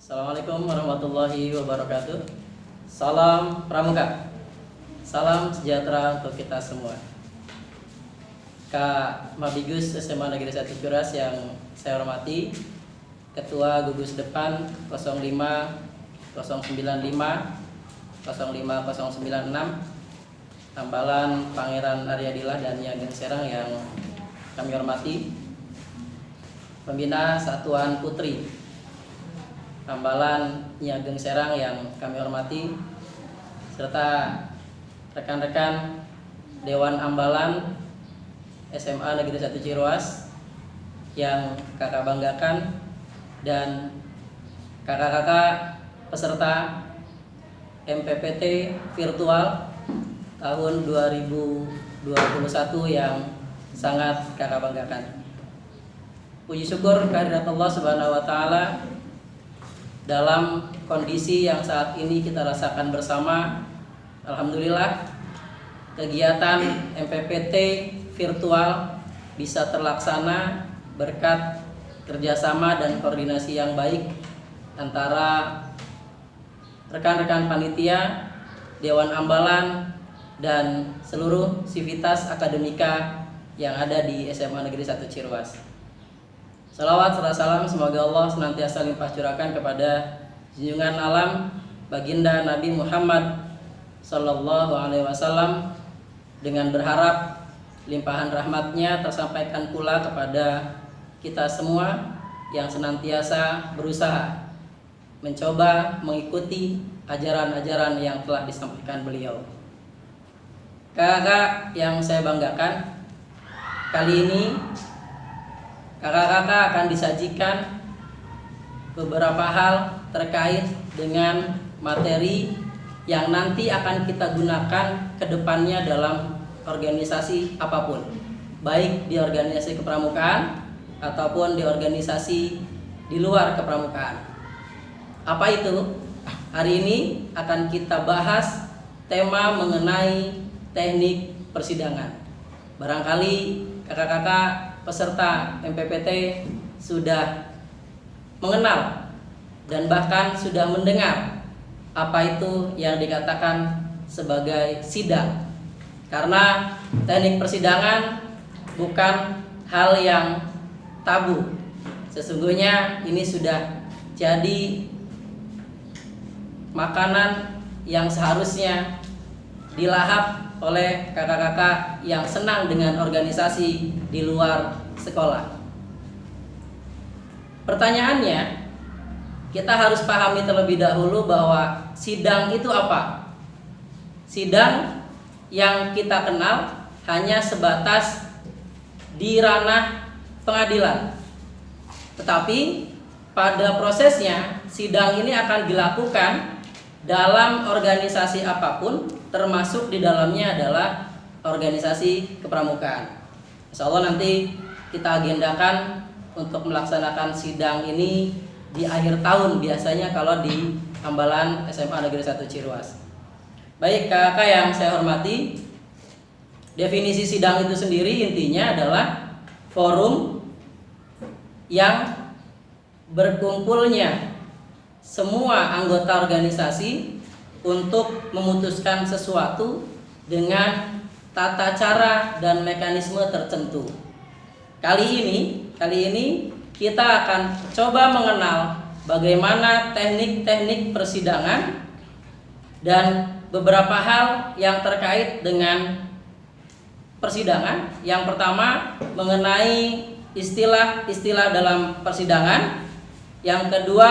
Assalamualaikum warahmatullahi wabarakatuh. Salam Pramuka. Salam sejahtera untuk kita semua. Kak Mabigus SMA Negeri 1 Curas yang saya hormati, Ketua Gugus Depan 05 095 05096, Tambalan Pangeran Aryadillah dan Nyageng Serang yang kami hormati, Pembina Satuan Putri Tambalan Nyageng Serang yang kami hormati, serta rekan-rekan Dewan Ambalan SMA Negeri 1 Ciroas yang kakak banggakan, dan kakak-kakak peserta MPPT virtual tahun 2021 yang sangat kakak banggakan. Puji syukur kehadirat Allah Subhanahu wa taala dalam kondisi yang saat ini kita rasakan bersama. Alhamdulillah, kegiatan MPPT virtual bisa terlaksana berkat kerjasama dan koordinasi yang baik antara rekan-rekan panitia, Dewan Ambalan, dan seluruh sivitas akademika yang ada di SMA Negeri 1 Ciroas. Salawat serta salam semoga Allah senantiasa limpah curahkan kepada junjungan alam baginda Nabi Muhammad Sallallahu Alaihi Wasallam, dengan berharap limpahan rahmatnya tersampaikan pula kepada kita semua yang senantiasa berusaha mencoba mengikuti ajaran-ajaran yang telah disampaikan beliau. Kakak yang saya banggakan, kali ini kakak-kakak akan disajikan beberapa hal terkait dengan materi yang nanti akan kita gunakan ke depannya dalam organisasi apapun, baik di organisasi kepramukaan ataupun di organisasi di luar kepramukaan. Apa itu? Hari ini akan kita bahas tema mengenai teknik persidangan. Barangkali kakak-kakak peserta MPPT sudah mengenal dan bahkan sudah mendengar apa itu yang dikatakan sebagai sidang. Karena teknik persidangan bukan hal yang tabu. Sesungguhnya ini sudah jadi makanan yang seharusnya dilahap oleh kakak-kakak yang senang dengan organisasi di luar sekolah. Pertanyaannya, kita harus pahami terlebih dahulu bahwa sidang itu apa? Sidang yang kita kenal hanya sebatas di ranah pengadilan. Tetapi pada prosesnya sidang ini akan dilakukan dalam organisasi apapun, termasuk di dalamnya adalah organisasi kepramukaan. Insya Allah nanti kita agendakan untuk melaksanakan sidang ini di akhir tahun, biasanya kalau di Ambalan SMA Negeri 1 Ciroas. Baik kakak yang saya hormati, definisi sidang itu sendiri intinya adalah forum yang berkumpulnya semua anggota organisasi untuk memutuskan sesuatu dengan tata cara dan mekanisme tertentu. Kali ini kita akan coba mengenal bagaimana teknik-teknik persidangan dan beberapa hal yang terkait dengan persidangan. Yang pertama mengenai istilah-istilah dalam persidangan. Yang kedua,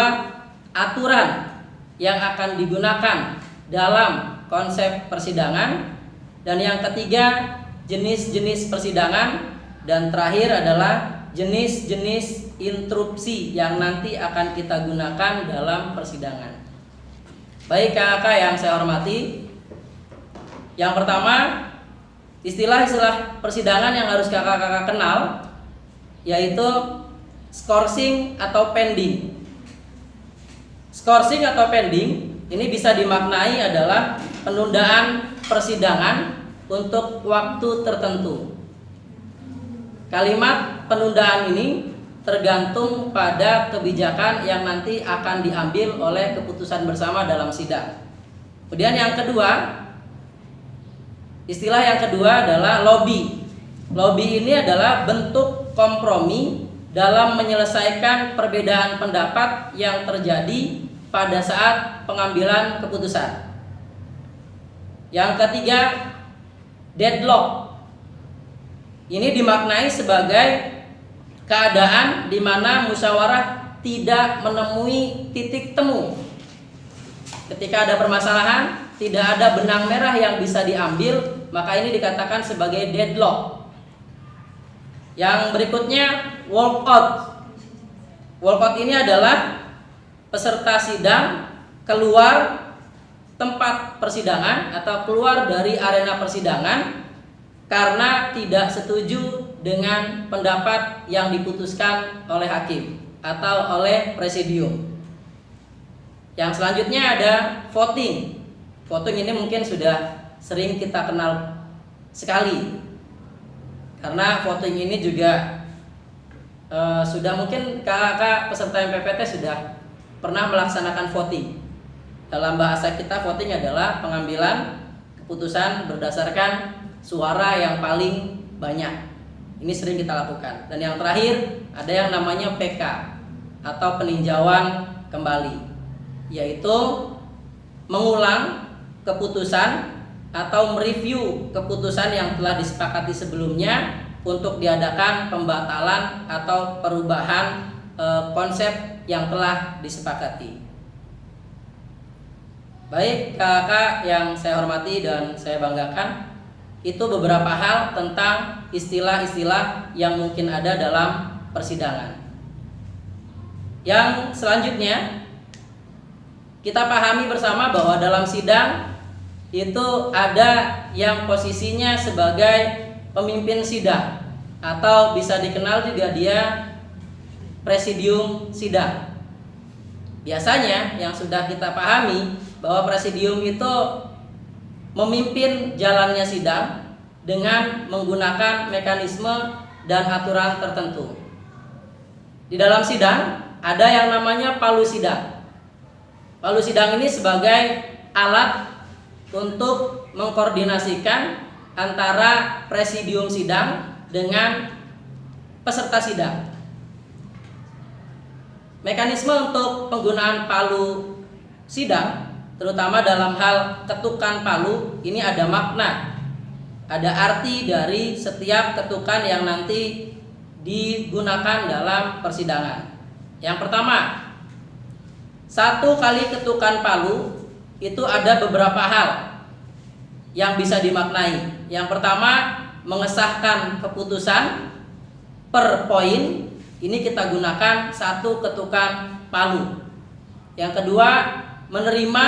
aturan yang akan digunakan dalam konsep persidangan. Dan yang ketiga, jenis-jenis persidangan. Dan terakhir adalah jenis-jenis interupsi yang nanti akan kita gunakan dalam persidangan. Baik kakak yang saya hormati, yang pertama, istilah-istilah persidangan yang harus kakak-kakak kenal yaitu skorsing atau pending. Skorsing atau pending ini bisa dimaknai adalah penundaan persidangan untuk waktu tertentu. Kalimat penundaan ini tergantung pada kebijakan yang nanti akan diambil oleh keputusan bersama dalam sidang. Kemudian yang kedua, istilah yang kedua adalah lobby. Lobby ini adalah bentuk kompromi dalam menyelesaikan perbedaan pendapat yang terjadi pada saat pengambilan keputusan. Yang ketiga, deadlock. Ini dimaknai sebagai keadaan di mana musyawarah tidak menemui titik temu. Ketika ada permasalahan, tidak ada benang merah yang bisa diambil, maka ini dikatakan sebagai deadlock. Yang berikutnya, walkout. Walkout ini adalah peserta sidang keluar tempat persidangan atau keluar dari arena persidangan karena tidak setuju dengan pendapat yang diputuskan oleh hakim atau oleh presidium. Yang selanjutnya ada voting. Voting ini mungkin sudah sering kita kenal sekali, karena voting ini juga sudah mungkin kakak peserta MPPT sudah pernah melaksanakan voting. Dalam bahasa kita, voting adalah pengambilan keputusan berdasarkan suara yang paling banyak. Ini sering kita lakukan. Dan yang terakhir ada yang namanya PK atau peninjauan kembali, yaitu mengulang keputusan atau mereview keputusan yang telah disepakati sebelumnya untuk diadakan pembatalan atau perubahan konsep yang telah disepakati. Baik kakak yang saya hormati dan saya banggakan, itu beberapa hal tentang istilah-istilah yang mungkin ada dalam persidangan. Yang selanjutnya, kita pahami bersama bahwa dalam sidang itu ada yang posisinya sebagai pemimpin sidang atau bisa dikenal juga dia presidium sidang. Biasanya yang sudah kita pahami bahwa presidium itu memimpin jalannya sidang dengan menggunakan mekanisme dan aturan tertentu. Di dalam sidang ada yang namanya palu sidang. Palu sidang ini sebagai alat untuk mengkoordinasikan antara presidium sidang dengan peserta sidang. Mekanisme untuk penggunaan palu sidang, terutama dalam hal ketukan palu, ini ada makna, ada arti dari setiap ketukan yang nanti digunakan dalam persidangan. Yang pertama, satu kali ketukan palu itu ada beberapa hal yang bisa dimaknai. Yang pertama, mengesahkan keputusan per poin, ini kita gunakan satu ketukan palu. Yang kedua, menerima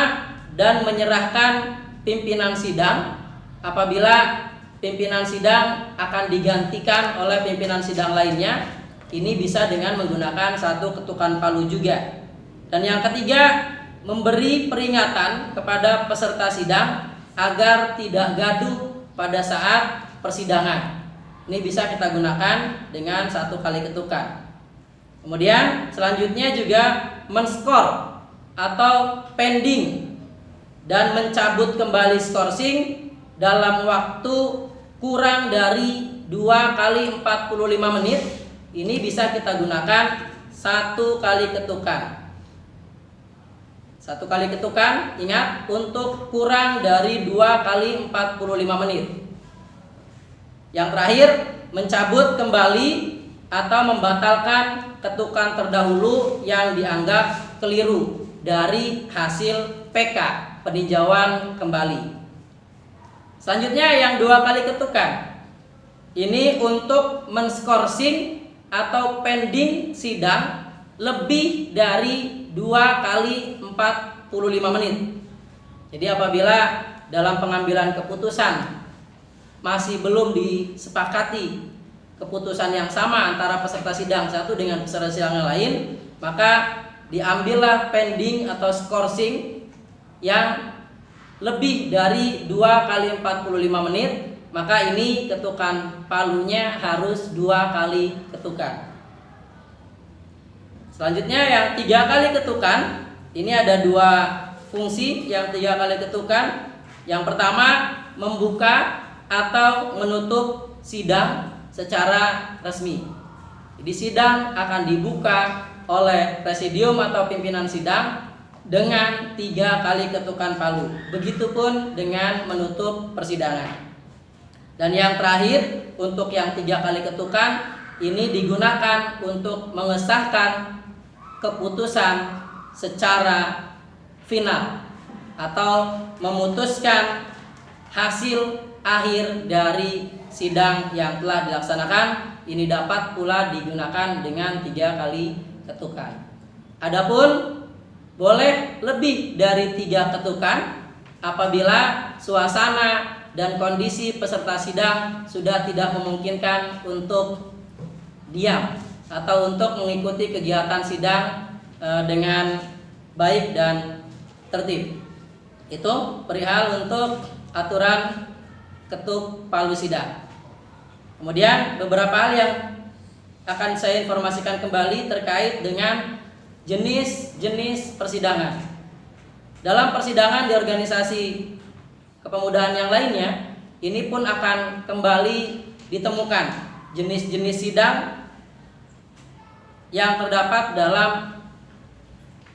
dan menyerahkan pimpinan sidang apabila pimpinan sidang akan digantikan oleh pimpinan sidang lainnya. Ini bisa dengan menggunakan satu ketukan palu juga. Dan yang ketiga, memberi peringatan kepada peserta sidang agar tidak gaduh pada saat persidangan. Ini bisa kita gunakan dengan satu kali ketukan. Kemudian selanjutnya juga men-skor atau pending dan mencabut kembali skorsing dalam waktu kurang dari 2 kali 45 menit. Ini bisa kita gunakan satu kali ketukan. Satu kali ketukan, ingat, untuk kurang dari 2 kali 45 menit. Yang terakhir, mencabut kembali atau membatalkan ketukan terdahulu yang dianggap keliru dari hasil PK, peninjauan kembali. Selanjutnya yang 2 kali ketukan, ini untuk men-skorsing atau pending sidang lebih dari 2 kali 45 menit. Jadi apabila dalam pengambilan keputusan masih belum disepakati keputusan yang sama antara peserta sidang satu dengan peserta sidang yang lain, maka diambillah pending atau skorsing yang lebih dari 2 kali 45 menit, maka ini ketukan palunya harus 2 kali ketukan. Selanjutnya yang 3 kali ketukan, ini ada 2 fungsi yang 3 kali ketukan. Yang pertama, membuka atau menutup sidang secara resmi. Jadi sidang akan dibuka oleh presidium atau pimpinan sidang dengan 3 kali ketukan palu. Begitupun dengan menutup persidangan. Dan yang terakhir, untuk yang 3 kali ketukan ini digunakan untuk mengesahkan keputusan secara final atau memutuskan hasil akhir dari sidang yang telah dilaksanakan. Ini dapat pula digunakan dengan 3 kali ketukan. Adapun boleh lebih dari 3 ketukan apabila suasana dan kondisi peserta sidang sudah tidak memungkinkan untuk diam atau untuk mengikuti kegiatan sidang dengan baik dan tertib. Itu perihal untuk aturan ketuk palu sidang. Kemudian beberapa hal yang akan saya informasikan kembali terkait dengan jenis-jenis persidangan. Dalam persidangan di organisasi kepemudaan yang lainnya, ini pun akan kembali ditemukan jenis-jenis sidang yang terdapat dalam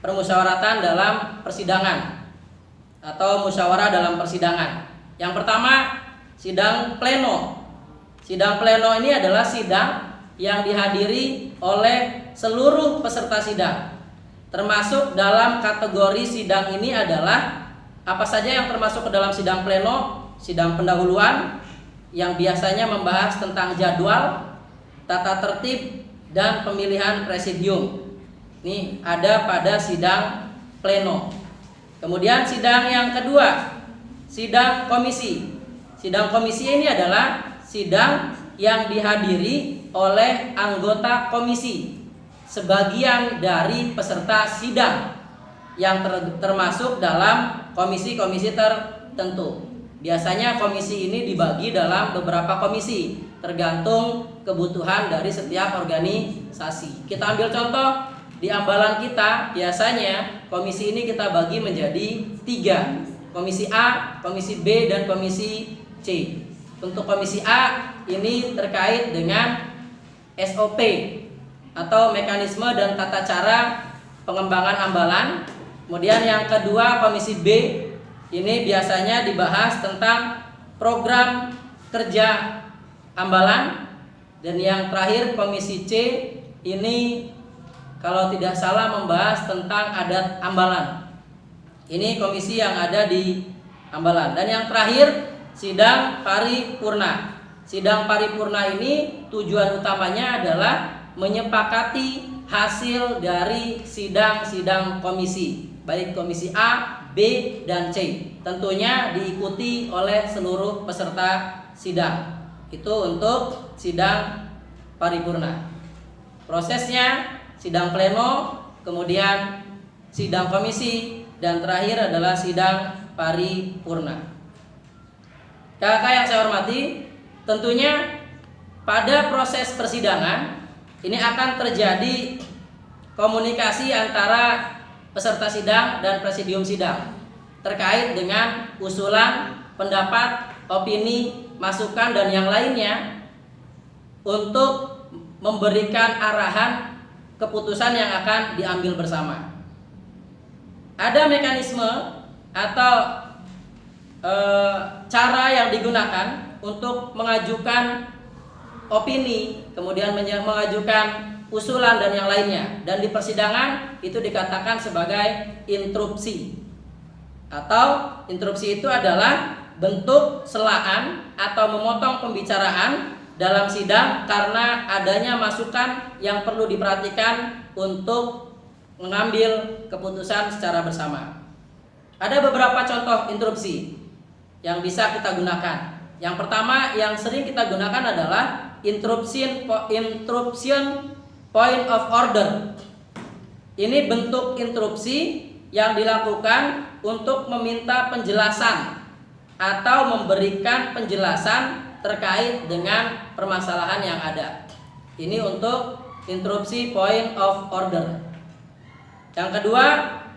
permusyawaratan dalam persidangan atau musyawarah dalam persidangan. Yang pertama, sidang pleno. Sidang pleno ini adalah sidang yang dihadiri oleh seluruh peserta sidang. Termasuk dalam kategori sidang ini adalah apa saja yang termasuk ke dalam sidang pleno: sidang pendahuluan yang biasanya membahas tentang jadwal, tata tertib, dan pemilihan presidium. Ini ada pada sidang pleno. Kemudian sidang yang kedua, sidang komisi. Sidang komisi ini adalah sidang yang dihadiri oleh anggota komisi, sebagian dari peserta sidang yang termasuk dalam komisi-komisi tertentu. Biasanya komisi ini dibagi dalam beberapa komisi, tergantung kebutuhan dari setiap organisasi. Kita ambil contoh di ambalan kita, biasanya komisi ini kita bagi menjadi 3. Komisi A, komisi B, dan komisi C. Untuk komisi A ini terkait dengan SOP atau mekanisme dan tata cara pengembangan ambalan. Kemudian yang kedua, komisi B ini biasanya dibahas tentang program kerja ambalan. Dan yang terakhir, komisi C ini kalau tidak salah membahas tentang adat ambalan. Ini komisi yang ada di ambalan. Dan yang terakhir, sidang paripurna. Sidang paripurna ini tujuan utamanya adalah menyepakati hasil dari sidang-sidang komisi, baik komisi A, B, dan C. Tentunya diikuti oleh seluruh peserta sidang. Itu untuk sidang paripurna. Prosesnya sidang pleno, kemudian sidang komisi, dan terakhir adalah sidang paripurna. Kakak yang saya hormati, tentunya pada proses persidangan ini akan terjadi komunikasi antara peserta sidang dan presidium sidang terkait dengan usulan, pendapat, opini, masukan, dan yang lainnya untuk memberikan arahan keputusan yang akan diambil bersama. Ada mekanisme atau cara yang digunakan untuk mengajukan opini, kemudian mengajukan usulan dan yang lainnya. Dan di persidangan itu dikatakan sebagai interupsi. Atau interupsi itu adalah bentuk selaan atau memotong pembicaraan dalam sidang karena adanya masukan yang perlu diperhatikan untuk mengambil keputusan secara bersama. Ada beberapa contoh interupsi yang bisa kita gunakan. Yang pertama yang sering kita gunakan adalah interruption point of order. Ini bentuk interupsi yang dilakukan untuk meminta penjelasan atau memberikan penjelasan terkait dengan permasalahan yang ada. Ini untuk interupsi point of order. Yang kedua,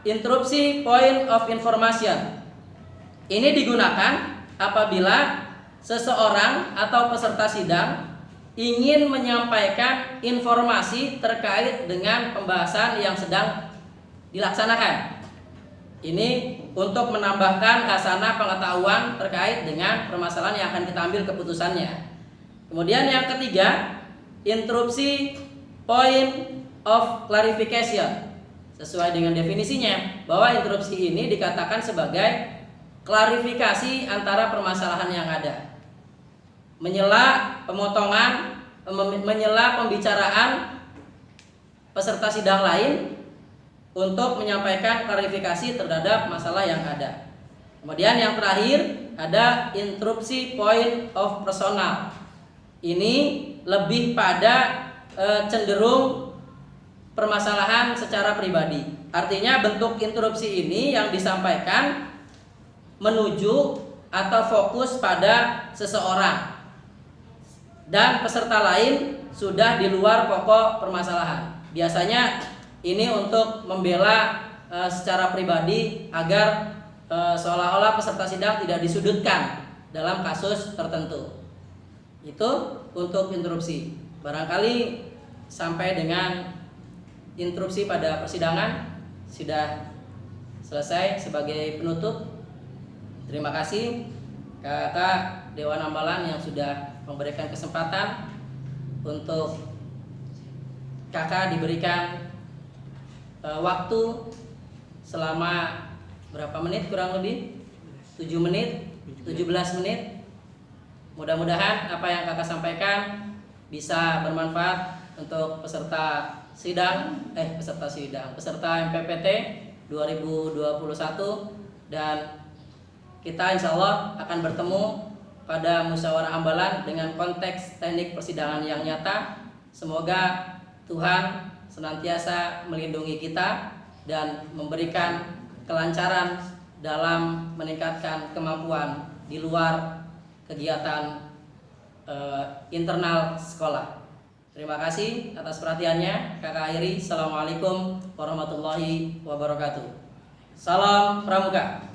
interupsi point of information. Ini digunakan apabila seseorang atau peserta sidang ingin menyampaikan informasi terkait dengan pembahasan yang sedang dilaksanakan. Ini untuk menambahkan khasanah pengetahuan terkait dengan permasalahan yang akan kita ambil keputusannya. Kemudian yang ketiga, interupsi point of clarification. Sesuai dengan definisinya, bahwa interupsi ini dikatakan sebagai klarifikasi antara permasalahan yang ada, menyela pemotongan, menyela pembicaraan peserta sidang lain untuk menyampaikan klarifikasi terhadap masalah yang ada. Kemudian yang terakhir ada interupsi point of personal. Ini lebih pada cenderung permasalahan secara pribadi. Artinya bentuk interupsi ini yang disampaikan menuju atau fokus pada seseorang dan peserta lain sudah di luar pokok permasalahan. Biasanya ini untuk membela secara pribadi agar seolah-olah peserta sidang tidak disudutkan dalam kasus tertentu. Itu untuk interupsi. Barangkali sampai dengan interupsi pada persidangan sudah selesai. Sebagai penutup, terima kasih Kakak Dewan Ambalan yang sudah memberikan kesempatan untuk Kakak diberikan waktu selama berapa menit, kurang lebih 7 menit, 17 menit. Mudah-mudahan apa yang Kakak sampaikan bisa bermanfaat untuk peserta MPPT 2021, dan kita insya Allah akan bertemu pada musyawarah ambalan dengan konteks teknik persidangan yang nyata. Semoga Tuhan senantiasa melindungi kita dan memberikan kelancaran dalam meningkatkan kemampuan di luar kegiatan internal sekolah. Terima kasih atas perhatiannya. Kakak akhiri. Assalamualaikum warahmatullahi wabarakatuh. Salam Pramuka.